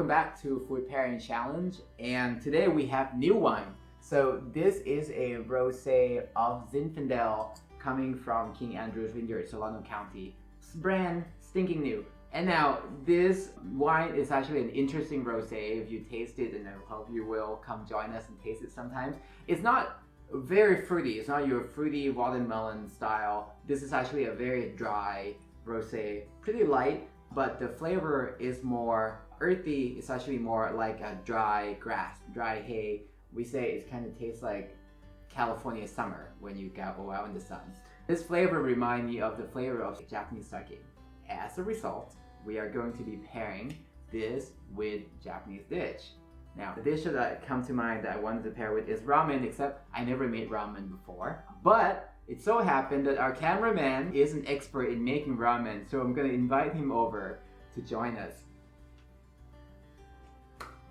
welcome back to Food Pairing Challenge, and today we have new wine. So this is a Rosé of Zinfandel coming from King Andrew's Vineyard, Solano County. It's brand stinking new. And now this wine is actually an interesting rosé. If you taste it, and I hope you will come join us and taste it sometimes. It's not very fruity. It's not your fruity watermelon style. This is actually a very dry rosé, pretty light, but the flavor is more earthy. It's actually more like a dry grass, dry hay. We say it kind of tastes like California summer when you go out in the sun. This flavor reminds me of the flavor of Japanese sake. As a result, we are going to be pairing this with Japanese dish. Now, the dish that comes to mind that I wanted to pair with is ramen, except I never made ramen before. But it so happened that our cameraman is an expert in making ramen, so I'm going to invite him over to join us.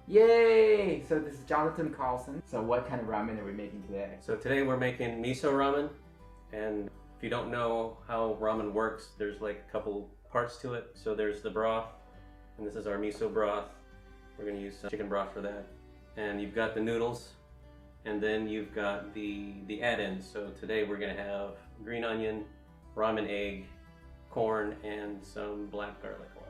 Yay! So this is Jonathan Carlson. So what kind of ramen are we making today? So today we're making miso ramen, and if you don't know how ramen works, there's like a couple parts to it. So there's the broth, and this is our miso broth. We're going to use chicken broth for that. And you've got the noodles, and then you've got the add-ins. So today we're going to have green onion, ramen egg, corn, and some black garlic oil.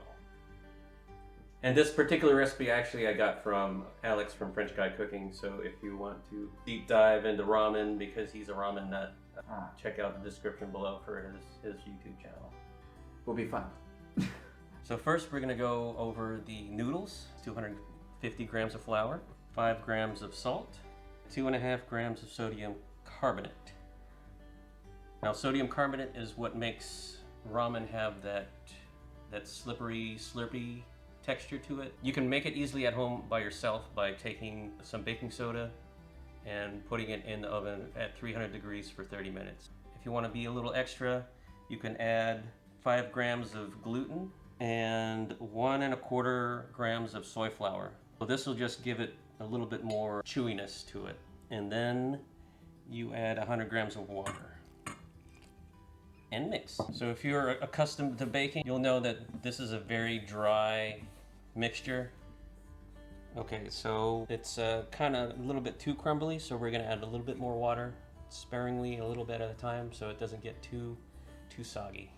And this particular recipe actually I got from Alex from French Guy Cooking. So if you want to deep dive into ramen, because he's a ramen nut, check out the description below for his YouTube channel. Will be fun. So first we're going to go over the noodles, 250 grams of flour, 5 grams of salt, 2.5 grams of sodium carbonate. Now sodium carbonate is what makes ramen have that slippery, slurpy texture to it. You can make it easily at home by yourself by taking some baking soda and putting it in the oven at 300 degrees for 30 minutes. If you want to be a little extra, you can add 5 grams of gluten and 1.25 grams of soy flour. So this will just give it a little bit more chewiness to it. And then you add 100 grams of water and mix. So if you're accustomed to baking, you'll know that this is a very dry mixture. Okay, so it's kind of a little bit too crumbly, so we're gonna add a little bit more water, sparingly, a little bit at a time, so it doesn't get too soggy.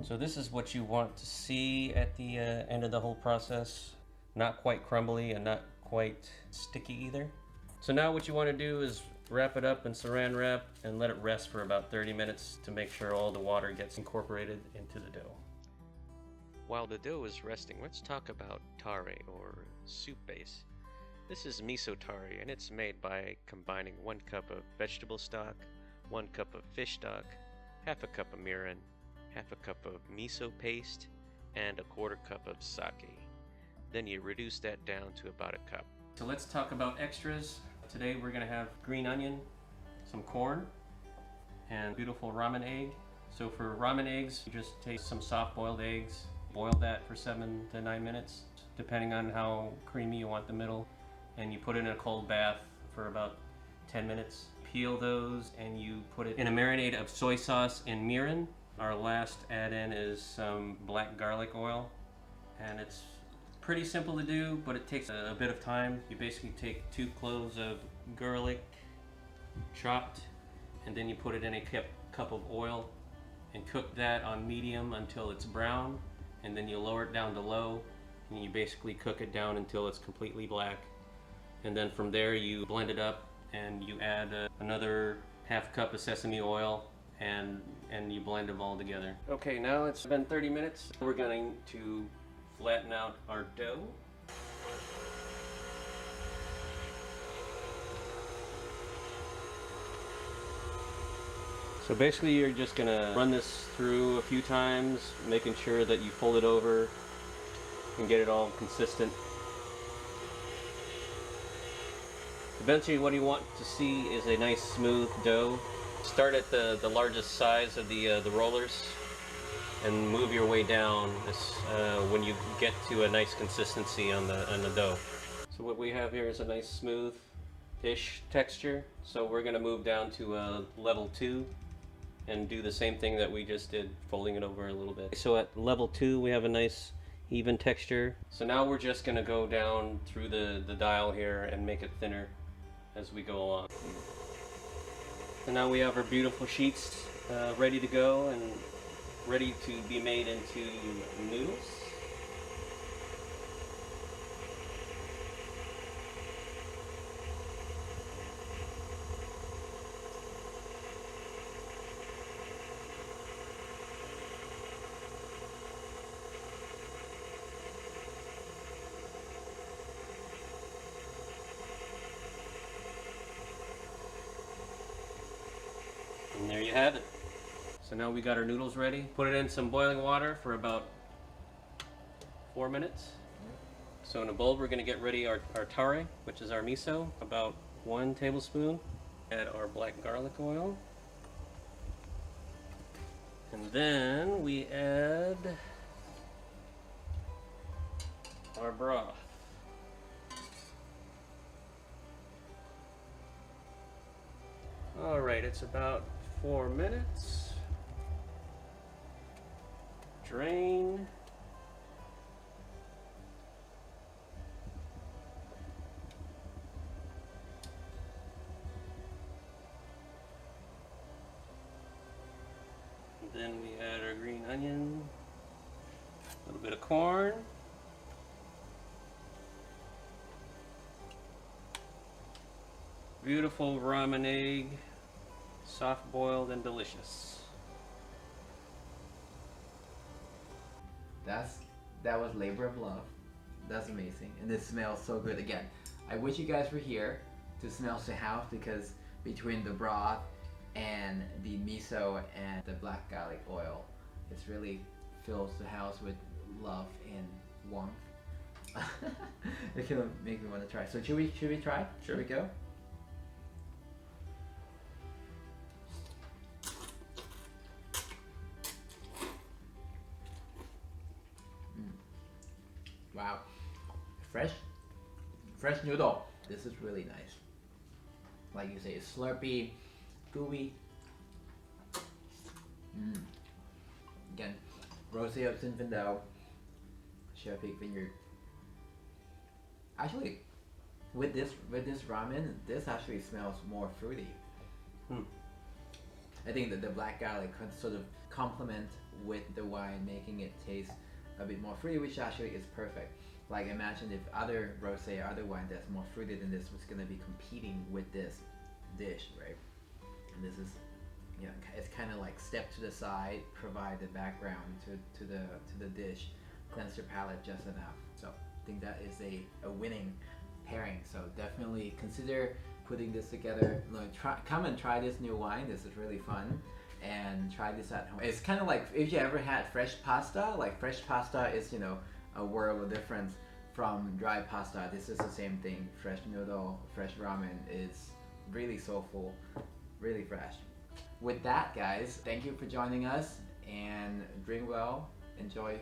So this is what you want to see at the end of the whole process. Not quite crumbly and not quite sticky either. So now what you want to do is wrap it up in saran wrap and let it rest for about 30 minutes to make sure all the water gets incorporated into the dough. While the dough is resting, let's talk about tare, or soup base. This is miso tare, and it's made by combining 1 cup of vegetable stock, 1 cup of fish stock, half a cup of mirin, half a cup of miso paste, and 1/4 cup of sake. Then you reduce that down to about 1 cup. So let's talk about extras. Today we're gonna have green onion, some corn, and beautiful ramen egg. So for ramen eggs, you just take some soft boiled eggs, boil that for 7 to 9 minutes, depending on how creamy you want the middle, and you put it in a cold bath for about 10 minutes. Peel those and you put it in a marinade of soy sauce and mirin. Our last add-in is some black garlic oil, and it's pretty simple to do, but it takes a bit of time. You basically take 2 cloves of garlic, chopped, and then you put it in a cup of oil and cook that on medium until it's brown, and then you lower it down to low, and you basically cook it down until it's completely black. And then from there you blend it up and you add another half cup of sesame oil, and you blend them all together. Okay, now it's been 30 minutes. We're going to flatten out our dough. So basically you're just gonna run this through a few times, making sure that you fold it over and get it all consistent. Eventually what you want to see is a nice smooth dough. Start at the largest size of the rollers and move your way down when you get to a nice consistency on the dough. So what we have here is a nice smooth-ish texture. So we're going to move down to level 2 and do the same thing that we just did, folding it over a little bit. So at level 2 we have a nice even texture. So now we're just gonna go down through the dial here and make it thinner as we go along. And now we have our beautiful sheets ready to go and ready to be made into noodles. And there you have it. So now we got our noodles ready. Put it in some boiling water for about 4 minutes. So in a bowl, we're gonna get ready our tare, which is our miso, about 1 tablespoon. Add our black garlic oil. And then we add our broth. All right, it's about 4 minutes. Drain. And then we add our green onion, a little bit of corn. Beautiful ramen egg, soft boiled and delicious. That was labor of love. That's amazing, and it smells so good. Again, I wish you guys were here to smell the house, because between the broth and the miso and the black garlic oil, it really fills the house with love and warmth. It's gonna make me want to try. So should we try? Sure. Should we go? Wow, fresh noodle. This is really nice. Like you say, it's slurpy, gooey. Again, Rosé of Zinfandel, Chef Vineyard. Actually, with this ramen, this actually smells more fruity. I think that the black garlic could sort of complement with the wine, making it taste a bit more fruity, which actually is perfect. Like, imagine if other rosé or other wine that's more fruity than this was going to be competing with this dish, right? And this is, you know, it's kind of like step to the side, provide the background to the dish, cleanse your palate just enough. So I think that is a winning pairing. So definitely consider putting this together. Come and try this new wine. This is really fun. And try this at home. It's kind of like if you ever had fresh pasta. Like, fresh pasta is, you know, a world of difference from dry pasta. This is the same thing. Fresh noodle, fresh ramen is really soulful, really fresh. With that, guys, thank you for joining us, and drink well, enjoy,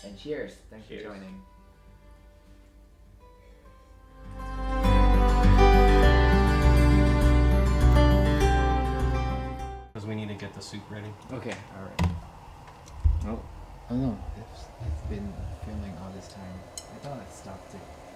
and cheers. Thanks for joining. We need to get the soup ready. Okay, alright. Oh no, it's been filming all this time. I thought I stopped it.